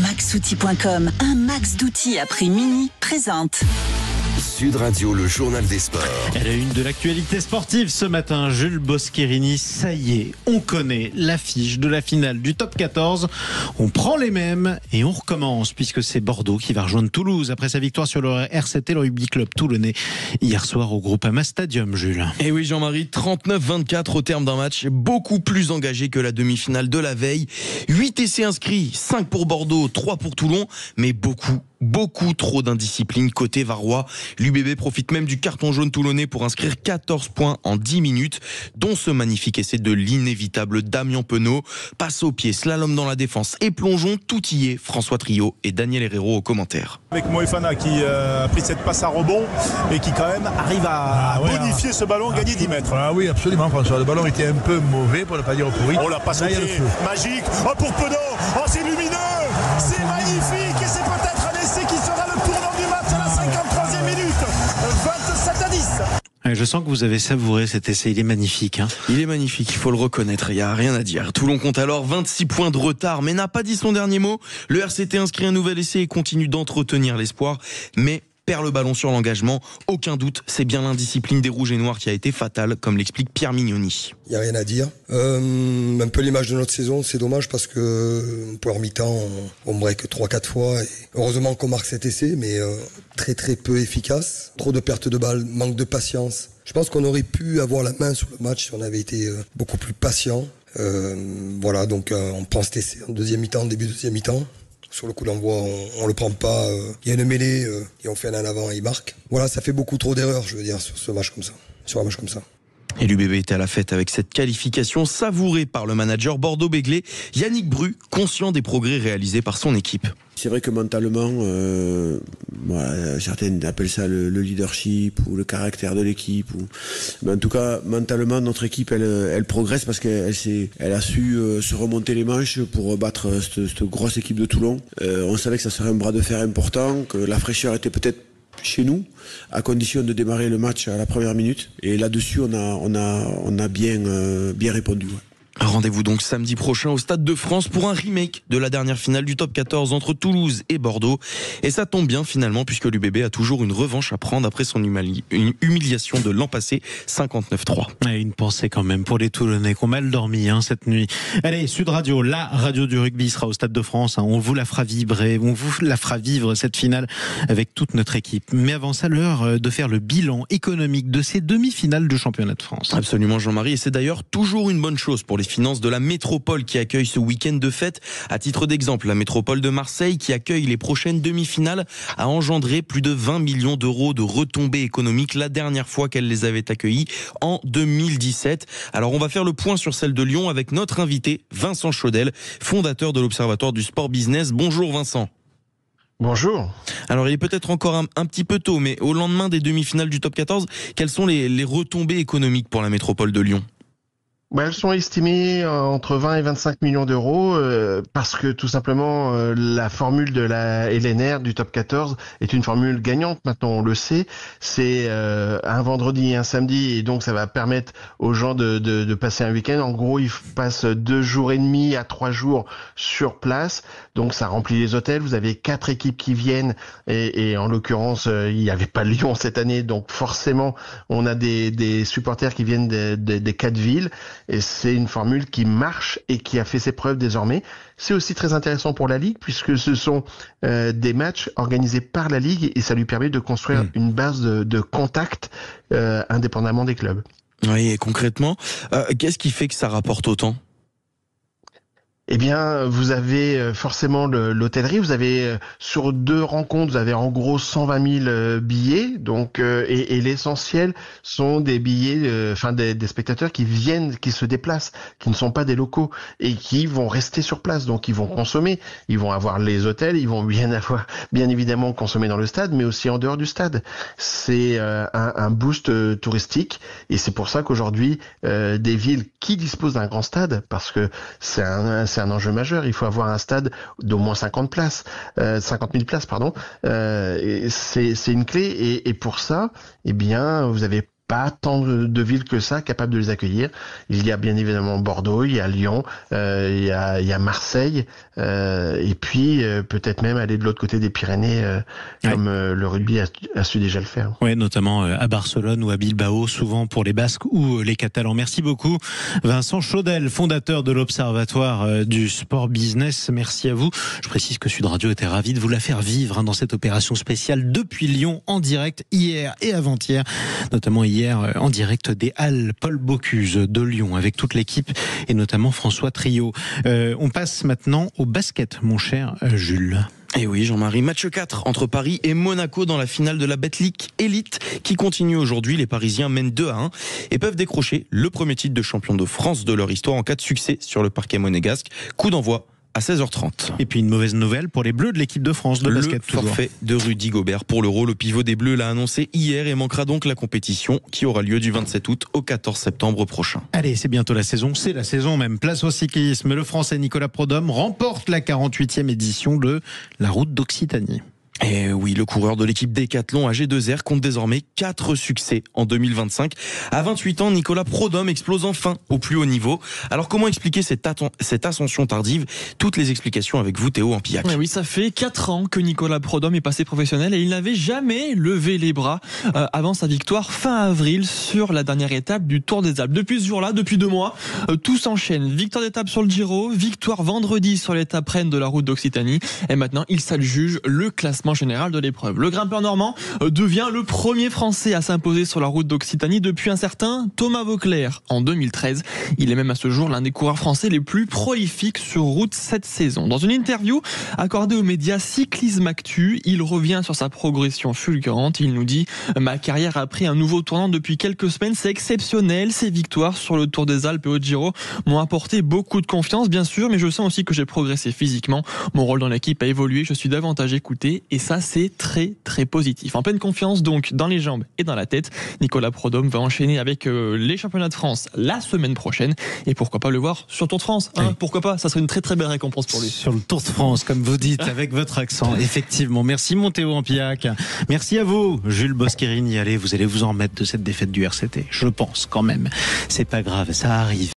Maxoutil.com, un max d'outils à prix mini, présente. Sud Radio, le journal des sports. Elle a une de l'actualité sportive ce matin, Jules Boscherini. Ça y est, on connaît l'affiche de la finale du top 14. On prend les mêmes et on recommence puisque c'est Bordeaux qui va rejoindre Toulouse après sa victoire sur le RCT, le rugby club toulonnais, hier soir au Groupama Stadium, Jules. Et oui, Jean-Marie, 39-24 au terme d'un match beaucoup plus engagé que la demi-finale de la veille. 8 essais inscrits, 5 pour Bordeaux, 3 pour Toulon, mais beaucoup trop d'indiscipline côté varois. L'UBB profite même du carton jaune toulonnais pour inscrire 14 points en 10 minutes, dont ce magnifique essai de l'inévitable Damien Penaud. Passe au pied, slalom dans la défense et plongeon, tout y est. François Trio et Daniel Herrero aux commentaires. Avec Moefana qui a pris cette passe à rebond et qui quand même arrive à bonifier ce ballon, gagner 10 mètres. Ah oui, absolument, François. Le ballon était un peu mauvais, pour ne pas dire pourri. Oh, la passe au pied, magique. Oh, pour Penaud. Oh, c'est lumineux. C'est magnifique et c'est peut-être un essai qui sera le tournant du match à la 53e minute. 27-10. Je sens que vous avez savouré cet essai, il est magnifique. Il est magnifique, il faut le reconnaître, il n'y a rien à dire. Toulon compte alors 26 points de retard, mais n'a pas dit son dernier mot. Le RCT inscrit un nouvel essai et continue d'entretenir l'espoir, mais perd le ballon sur l'engagement. Aucun doute, c'est bien l'indiscipline des Rouges et Noirs qui a été fatale, comme l'explique Pierre Mignoni. Il n'y a rien à dire. Un peu l'image de notre saison, c'est dommage parce que pour mi-temps, on break 3-4 fois. Et heureusement qu'on marque cet essai, mais très peu efficace. Trop de pertes de balles, manque de patience. Je pense qu'on aurait pu avoir la main sur le match si on avait été beaucoup plus patient. Donc on prend cet essai en deuxième mi-temps, début de deuxième mi-temps. Sur le coup d'envoi, on le prend pas. Il y a une mêlée et on fait un en avant et il marque. Voilà, ça fait beaucoup trop d'erreurs, je veux dire, sur un match comme ça. Et l'UBB était à la fête avec cette qualification savourée par le manager Bordeaux-Béglé, Yannick Bru, conscient des progrès réalisés par son équipe. C'est vrai que mentalement, certains appellent ça le leadership ou le caractère de l'équipe. Mais en tout cas, mentalement, notre équipe, elle progresse parce qu'elle a su se remonter les manches pour battre cette grosse équipe de Toulon. On savait que ça serait un bras de fer important, que la fraîcheur était peut-être chez nous, à condition de démarrer le match à la première minute. Et là-dessus, on a bien répondu. Ouais. Rendez-vous donc samedi prochain au Stade de France pour un remake de la dernière finale du top 14 entre Toulouse et Bordeaux. Et ça tombe bien finalement puisque l'UBB a toujours une revanche à prendre après son humiliation de l'an passé, 59-3. Et une pensée quand même pour les Toulonnais qui ont mal dormi cette nuit. Allez, Sud Radio, la radio du rugby sera au Stade de France. On vous la fera vibrer, on vous la fera vivre cette finale avec toute notre équipe. Mais avant ça, l'heure de faire le bilan économique de ces demi-finales du championnat de France. Absolument Jean-Marie, et c'est d'ailleurs toujours une bonne chose pour les finances de la métropole qui accueille ce week-end de fête. À titre d'exemple, la métropole de Marseille qui accueille les prochaines demi-finales a engendré plus de 20 millions d'euros de retombées économiques la dernière fois qu'elle les avait accueillis en 2017. Alors on va faire le point sur celle de Lyon avec notre invité Vincent Chaudel, fondateur de l'Observatoire du Sport Business. Bonjour Vincent. Bonjour. Alors il est peut-être encore un petit peu tôt, mais au lendemain des demi-finales du top 14, quelles sont les retombées économiques pour la métropole de Lyon ? Elles sont estimées entre 20 et 25 millions d'euros parce que tout simplement la formule de la LNR du top 14 est une formule gagnante. Maintenant on le sait, c'est un vendredi et un samedi et donc ça va permettre aux gens de passer un week-end. En gros ils passent 2 jours et demi à 3 jours sur place, donc ça remplit les hôtels. Vous avez 4 équipes qui viennent et en l'occurrence il n'y avait pas Lyon cette année, donc forcément on a des supporters qui viennent des 4 villes. Et c'est une formule qui marche et qui a fait ses preuves désormais. C'est aussi très intéressant pour la Ligue puisque ce sont des matchs organisés par la Ligue et ça lui permet de construire une base de contact indépendamment des clubs. Oui, et concrètement, qu'est-ce qui fait que ça rapporte autant ? Eh bien, vous avez forcément l'hôtellerie. Vous avez sur 2 rencontres, vous avez en gros 120 000 billets. Donc, et l'essentiel sont des billets, des spectateurs qui viennent, qui se déplacent, qui ne sont pas des locaux et qui vont rester sur place. Donc, ils vont consommer, ils vont avoir les hôtels, ils vont bien évidemment consommer dans le stade, mais aussi en dehors du stade. C'est un boost touristique et c'est pour ça qu'aujourd'hui, des villes qui disposent d'un grand stade, parce que c'est un enjeu majeur. Il faut avoir un stade d'au moins 50 000 places, pardon. C'est une clé et pour ça, eh bien, vous avez pas tant de villes que ça capables de les accueillir. Il y a bien évidemment Bordeaux, il y a Lyon, il y a Marseille, et puis peut-être même aller de l'autre côté des Pyrénées, comme le rugby a su déjà le faire. Oui, notamment à Barcelone ou à Bilbao, souvent pour les Basques ou les Catalans. Merci beaucoup Vincent Chaudel, fondateur de l'Observatoire du Sport Business. Merci à vous. Je précise que Sud Radio était ravi de vous la faire vivre dans cette opération spéciale depuis Lyon en direct hier et avant-hier, notamment hier en direct des Halles Paul Bocuse de Lyon avec toute l'équipe et notamment François Trio. On passe maintenant au basket, mon cher Jules. Et oui, Jean-Marie, match 4 entre Paris et Monaco dans la finale de la Betclic Elite qui continue aujourd'hui. Les Parisiens mènent 2-1 et peuvent décrocher le premier titre de champion de France de leur histoire en cas de succès sur le parquet monégasque. Coup d'envoi à 16h30. Et puis une mauvaise nouvelle pour les Bleus de l'équipe de France de basket. Le forfait de Rudy Gobert pour l'Euro. Le pivot des Bleus l'a annoncé hier et manquera donc la compétition qui aura lieu du 27 août au 14 septembre prochain. Allez, c'est bientôt la saison, c'est la saison même. Place au cyclisme. Le Français Nicolas Prodhomme remporte la 48e édition de la Route d'Occitanie. Et oui, le coureur de l'équipe Décathlon AG2R compte désormais 4 succès en 2025. À 28 ans, Nicolas Prodhomme explose enfin au plus haut niveau. Alors comment expliquer cette ascension tardive? Toutes les explications avec vous, Théo Ampillac. Oui, ça fait 4 ans que Nicolas Prodhomme est passé professionnel et il n'avait jamais levé les bras avant sa victoire fin avril sur la dernière étape du Tour des Alpes. Depuis ce jour-là, depuis 2 mois, tout s'enchaîne. Victoire d'étape sur le Giro, victoire vendredi sur l'étape reine de la Route d'Occitanie et maintenant il s'adjuge le classement général de l'épreuve. Le grimpeur normand devient le premier Français à s'imposer sur la Route d'Occitanie depuis un certain Thomas Vauclair en 2013. Il est même à ce jour l'un des coureurs français les plus prolifiques sur route cette saison. Dans une interview accordée aux médias Cyclisme Actu, il revient sur sa progression fulgurante. Il nous dit « Ma carrière a pris un nouveau tournant depuis quelques semaines, c'est exceptionnel. Ces victoires sur le Tour des Alpes et au Giro m'ont apporté beaucoup de confiance, bien sûr, mais je sens aussi que j'ai progressé physiquement. Mon rôle dans l'équipe a évolué, je suis davantage écouté et ça, c'est très très positif. En pleine confiance donc dans les jambes et dans la tête, Nicolas Prodhomme va enchaîner avec les championnats de France la semaine prochaine et pourquoi pas le voir sur Tour de France, hein, oui. Pourquoi pas, ça serait une très très belle récompense pour lui. Sur le Tour de France, comme vous dites, avec votre accent, effectivement. Merci mon Théo Ampillac. Merci à vous, Jules Boscherini. Allez, vous allez vous en remettre de cette défaite du RCT, je pense quand même. C'est pas grave, ça arrive.